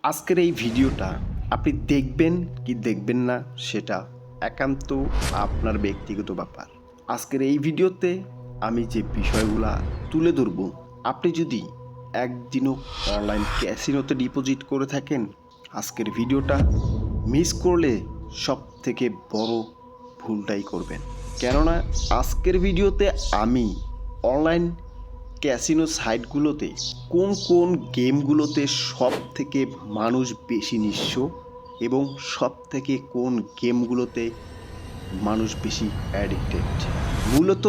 আজকের এই ভিডিওটা আপনি দেখবেন কি দেখবেন না সেটা একান্ত আপনার ব্যক্তিগত ব্যাপার। আজকের এই ভিডিওতে আমি যে বিষয়গুলা তুলে ধরব, আপনি যদি একদিনও অনলাইন ক্যাসিনোতে ডিপোজিট করে থাকেন, আজকের ভিডিওটা মিস করলে সব থেকে বড় ভুলটাই করবেন। কেননা আজকের ভিডিওতে আমি অনলাইন ক্যাসিনো সাইটগুলোতে কোন কোন গেমগুলোতে সব থেকে মানুষ বেশি নিঃস্ব এবং সব থেকে কোন গেমগুলোতে মানুষ বেশি অ্যাডিক্টেড। মূলত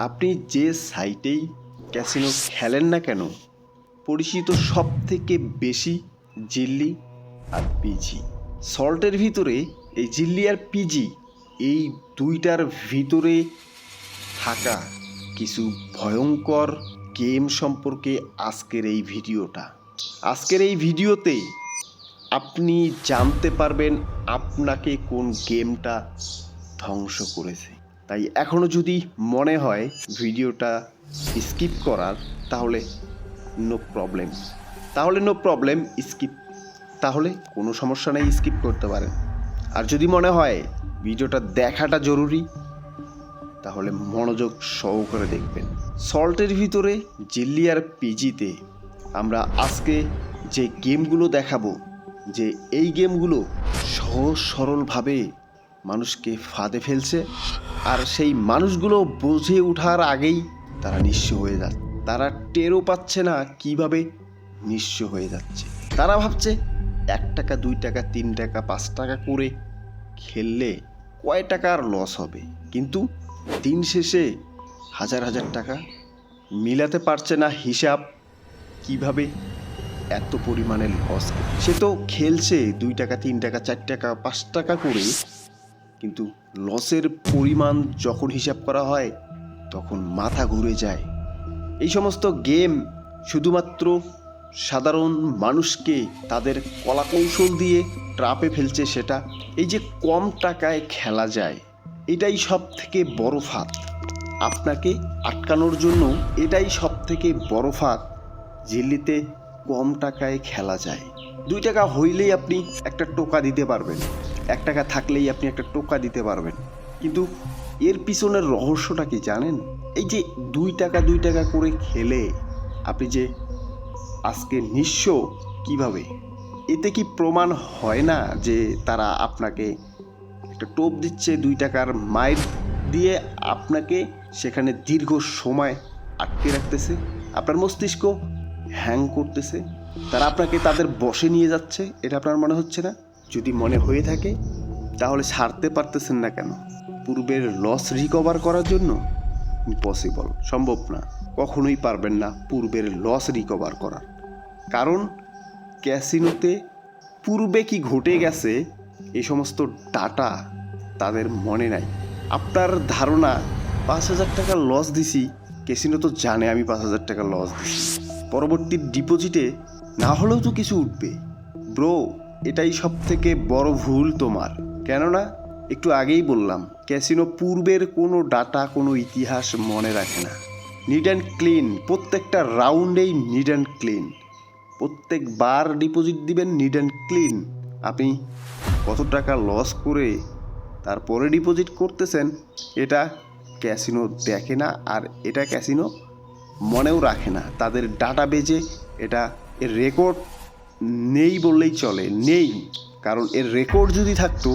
আপনি যে সাইটেই ক্যাসিনো খেলেন না কেন, পরিচিত সব থেকে বেশি জিল্লি আর পিজি। সল্টের ভিতরে এই জিল্লি আর পিজি, এই দুইটার ভিতরে থাকা কিছু ভয়ঙ্কর গেম সম্পর্কে আজকের এই ভিডিওটা। আজকের এই ভিডিওতে আপনি জানতে পারবেন আপনাকে কোন গেমটা ধ্বংস করেছে। তাই এখনও যদি মনে হয় ভিডিওটা স্কিপ করার, তাহলে নো প্রবলেম স্কিপ, তাহলে কোনো সমস্যা নেই, স্কিপ করতে পারেন। আর যদি মনে হয় ভিডিওটা দেখাটা জরুরি, তাহলে মনোযোগ সহকারে দেখবেন। সল্টের ভিতরে জিল্লি আর পিজিতে আমরা আজকে যে গেমগুলো দেখাবো, যে এই গেমগুলো সহজ সরলভাবে মানুষকে ফাঁদে ফেলছে, আর সেই মানুষগুলো বুঝে ওঠার আগেই তারা নিঃস্ব হয়ে যাচ্ছে। তারা টেরও পাচ্ছে না কিভাবে নিঃস্ব হয়ে যাচ্ছে। তারা ভাবছে 1 টাকা 2 টাকা 3 টাকা 5 টাকা করে খেললে কয় টাকার লস হবে, কিন্তু দিন শেষে হাজার হাজার টাকা মিলাতে পারছে না। হিসাব কিভাবে এত পরিমাণে লস। সে তো খেলছে 2 টাকা 3 টাকা 4 টাকা 5 টাকা করে, কিন্তু লসের পরিমাণ যখন হিসাব করা হয় তখন মাথা ঘুরে যায়। এই সমস্ত গেম শুধুমাত্র সাধারণ মানুষকে তাদের কলাকৌশল দিয়ে ট্রাপে ফেলছে। সেটা এই যে কম টাকায় খেলা যায়, এটাই সব থেকে বড় ফাঁদ। আপনাকে আটকানোর জন্য এটাই সব থেকে বড় ফাঁদ। জিল্লিতে কম টাকায় খেলা যায়। 2 টাকা হইলেই আপনি একটা টোকা দিতে পারবেন, 1 টাকা থাকলেই আপনি একটা টোকা দিতে পারবেন। কিন্তু এর পিছনের রহস্যটা কি জানেন? এই যে 2 টাকা করে খেলে আপনি যে আজকে নিঃস্ব কিভাবে, এতে কি প্রমাণ হয় না যে তারা আপনাকে একটা টোপ দিচ্ছে 2 টাকার মাইর দিয়ে, আপনাকে সেখানে দীর্ঘ সময় আটকে রাখতেছে, আপনার মস্তিষ্ক হ্যাং করতেছে, তারা আপনাকে তাদের বশে নিয়ে যাচ্ছে? এটা আপনার মনে হচ্ছে না? যদি মনে হয়ে থাকে তাহলে ছাড়তে পারতেছেন না কেন? পূর্বের লস রিকভার করার জন্য? ইম্পসিবল, সম্ভব না, কখনোই পারবেন না পূর্বের লস রিকভার করার। কারণ ক্যাসিনোতে পূর্বে কি ঘটে গেছে এই সমস্ত ডাটা তাদের মনে নাই। আপনার ধারণা 5,000 টাকা লস দিছি, ক্যাসিনো তো জানে আমি 5,000 টাকা লস দিছি, পরবর্তী ডিপোজিটে না হলেও তো কিছু উঠবে। ব্রো, এটাই সব থেকে বড় ভুল তোমার। কেননা একটু আগেই বললাম, ক্যাসিনো পূর্বের কোনো ডাটা, কোনো ইতিহাস মনে রাখে না। নিট অ্যান্ড ক্লিন, প্রত্যেকটা রাউন্ডেই নিট অ্যান্ড ক্লিন। প্রত্যেকবার ডিপোজিট দিবেন নিট অ্যান্ড ক্লিন। আপনি কত টাকা লস করে তারপরে ডিপোজিট করতেছেন, এটা ক্যাসিনো দেখে না, আর এটা ক্যাসিনো মনেও রাখে না। তাদের ডাটা বেজে এটা, এর রেকর্ড নেই বললেই চলে, নেই। কারণ এর রেকর্ড যদি থাকতো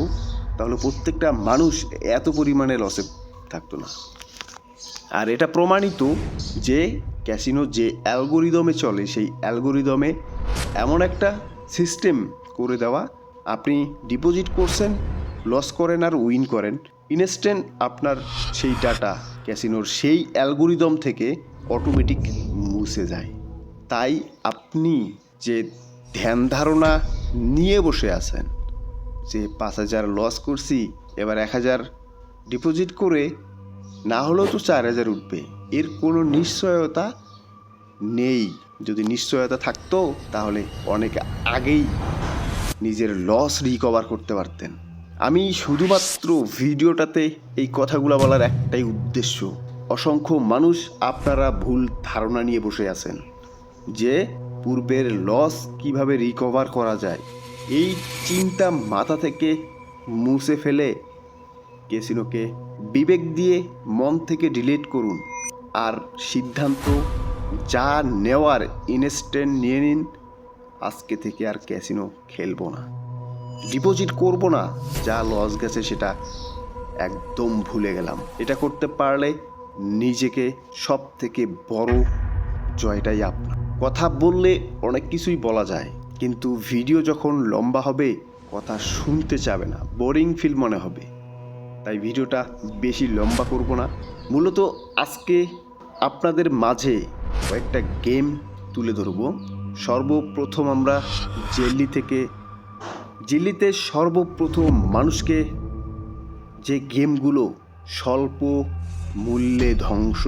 তাহলে প্রত্যেকটা মানুষ এত পরিমাণে লসে থাকতো না। আর এটা প্রমাণিত যে ক্যাসিনো যে অ্যালগোরিদমে চলে, সেই অ্যালগোরিদমে এমন একটা সিস্টেম করে দেওয়া, আপনি ডিপোজিট করছেন, লস করেন আর উইন করেন, ইনস্ট্যান্ট আপনার সেই ডাটা ক্যাসিনোর সেই অ্যালগোরিদম থেকে অটোমেটিক মুছে যায়। তাই আপনি যে ধ্যান ধারণা নিয়ে বসে আছেন যে 5,000 লস করছি, এবার 1,000 ডিপোজিট করে না হলেও তো 4,000 উঠবে, এর কোনো নিশ্চয়তা নেই। যদি নিশ্চয়তা থাকতো তাহলে অনেক আগেই নিজের লস রিকভার করতে পারতেন। আমি শুধুমাত্র ভিডিওটাতে এই কথাগুলো বলার একটাই উদ্দেশ্য, অসংখ্য মানুষ আপনারা ভুল ধারণা নিয়ে বসে আছেন যে পূর্বের লস কিভাবে রিকভার করা যায়, এই চিন্তা মাথা থেকে মুছে ফেলে ক্যাসিনোকে বিবেক দিয়ে মন থেকে ডিলিট করুন আর সিদ্ধান্ত যা নেওয়ার ইনস্ট্যান্ট নিয়ে নিন। আজকে থেকে আর ক্যাসিনো খেলবো না, ডিপোজিট করব না, যা লস গেছে সেটা একদম ভুলে গেলাম। এটা করতে পারলে নিজেকে সব থেকে বড় জয়টাই আপনার। কথা বললে অনেক কিছুই বলা যায়, কিন্তু ভিডিও যখন লম্বা হবে কথা শুনতে চাবে না, বোরিং ফিল মনে হবে। তাই ভিডিওটা বেশি লম্বা করব না। মূলত আজকে আপনাদের মাঝে কয়েকটা গেম তুলে ধরব। সর্বপ্রথম আমরা জেল্লিতে সর্বপ্রথম মানুষকে যে গেমগুলো স্বল্প মূল্যে ধ্বংস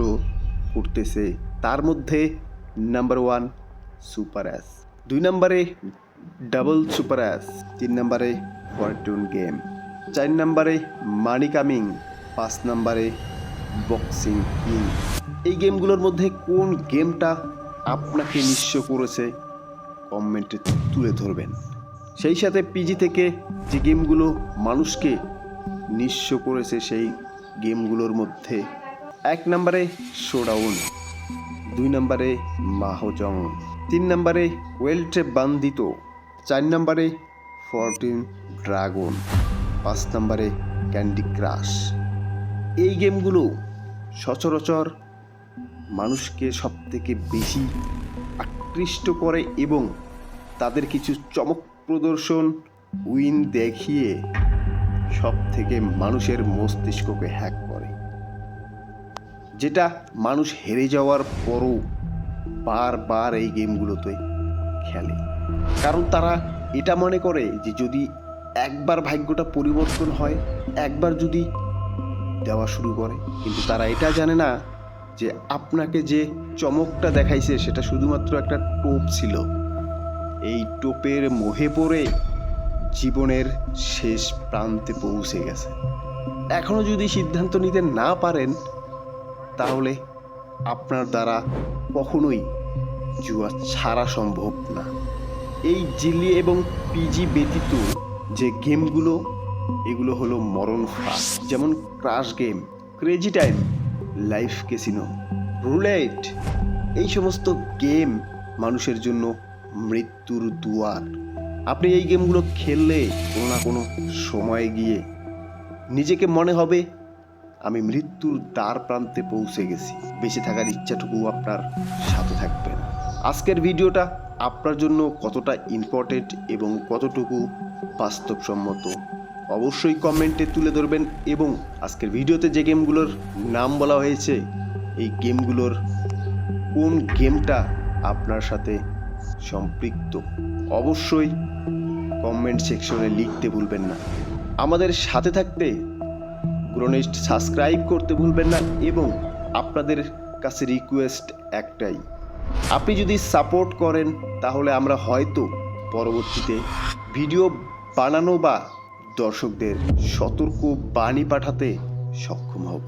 করতেছে তার মধ্যে নাম্বার 1 সুপার অ্যাস, 2 নম্বরে ডাবল সুপার অ্যাস, 3 নম্বরে ফরচুন গেম, 4 নম্বরে মানি কামিং, 5 নম্বরে বক্সিং কিং। এই গেমগুলোর মধ্যে কোন গেমটা আপনাকে নিঃস্ব করেছে কমেন্টে তুলে ধরবেন। সেই সাথে পিজি থেকে যে গেমগুলো মানুষকে নিঃস্ব করেছে সেই গেমগুলোর মধ্যে 1 নম্বরে শোডাউন, 2 নম্বরে মাহজং, 3 নম্বরে ওয়েল্টে বান্দিত, 4 নম্বরে 14 ড্রাগন, 5 নম্বরে ক্যান্ডি ক্রাশ। এই গেমগুলো সচরাচর মানুষকে সবথেকে বেশি আকৃষ্ট করে এবং তাদের কিছু চমক প্রদর্শন উইন দেখিয়ে সব থেকে মানুষের মস্তিষ্ককে হ্যাক করে, যেটা মানুষ হেরে যাওয়ার পরও বারবার এই গেমগুলোতে খেলে। কারণ তারা এটা মনে করে যে যদি একবার ভাগ্যটা পরিবর্তন হয়, একবার যদি দেওয়া শুরু করে, কিন্তু তারা এটা জানে না যে আপনাকে যে চমকটা দেখাইছে সেটা শুধুমাত্র একটা টোপ ছিল। এই টোপের মোহে পড়ে জীবনের শেষ প্রান্তে পৌঁছে গেছে। এখনো যদি সিদ্ধান্ত নিতে না পারেন তাহলে আপনার দ্বারা কখনোই জুয়া ছাড়া সম্ভব না। এই জিলি এবং পিজি ব্যতীত যে গেমগুলো, এগুলো হলো মরণ ফাঁদ, যেমন crash game, crazy time, life casino, roulette. এই সমস্ত গেম মানুষের জন্য মৃত্যুর দুয়ার। আপনি এই গেমগুলো খেললে কোনো না কোনো সময় গিয়ে নিজেকে মনে হবে আমি মৃত্যুর দ্বার প্রান্তে পৌঁছে গেছি। বেঁচে থাকার ইচ্ছাটুকু আপনার সাথে থাকবে না। আজকের ভিডিওটা আপনার জন্য কতটা ইম্পর্টেন্ট এবং কতটুকু বাস্তবসম্মত অবশ্যই কমেন্টে তুলে ধরবেন। এবং আজকের ভিডিওতে যে গেমগুলোর নাম বলা হয়েছে এই গেমগুলোর কোন গেমটা আপনার সাথে সম্পৃক্ত অবশ্যই কমেন্ট সেকশনে লিখতে ভুলবেন না। আমাদের সাথে থাকতে গ্রোনেস্ট সাবস্ক্রাইব করতে ভুলবেন না। এবং আপনাদের কাছে রিকোয়েস্ট একটাই, আপনি যদি সাপোর্ট করেন তাহলে আমরা হয়তো পরবর্তীতে ভিডিও বানানো বা দর্শকদের সতর্ক বাণী পাঠাতে সক্ষম হব।